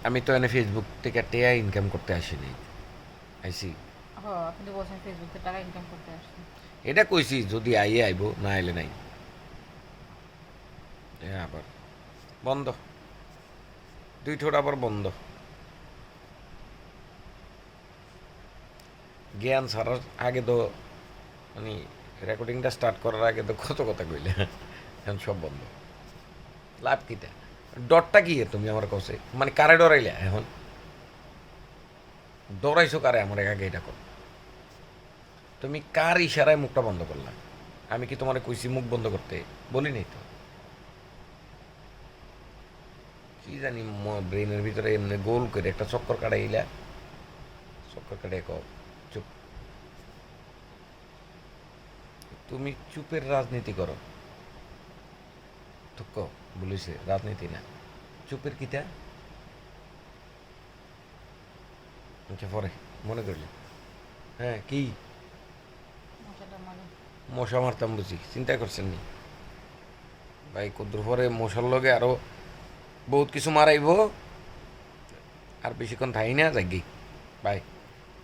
আমি তো এনে ফেসবুক থেকে টেয়া ইনকাম করতে আসিনি, আইসি আপনি তো বলছেন ফেসবুক থেকে টাকা ইনকাম করতে আসছেন। এটা কইছি, যদি আইয়ে আইব, না আইলে নাই। আবার বন্ধ, দুই ঠোঁট আবার বন্ধ। জ্ঞান ছাড়ার আগে তো মানে রেকর্ডিংটা স্টার্ট করার আগে তো কত কথা কইলে, এখন সব বন্ধ। লাভ কিটা? ডরটা কি তুমি আমার কাছে, মানে কারে ডরাইলে এখন? ডরাইছো কারে আমার আগে এটা কর। তুমি কার ইশারায় মুখটা বন্ধ করলা? আমি কি তোমার কইছি মুখ বন্ধ করতে? বলি নাই তো। কি জানি ব্রেনের ভিতরে এমনি গোল করে একটা চক্কর কাটাইলা, চক্কর কাটাই কও চুপ। তুমি চুপের রাজনীতি করো তো, বলিছে রাজনীতি না, চুপের কিটা। আচ্ছা পরে মনে করলি, হ্যাঁ কি মশাটা মানে মশা মারতাম বুঝি, চিন্তা করছেন নি ভাই? কদ্দুর পরে মশার লগে আরো বহুত কিছু মারাইব। আর বেশিক্ষণ থাই না, যাই বাই।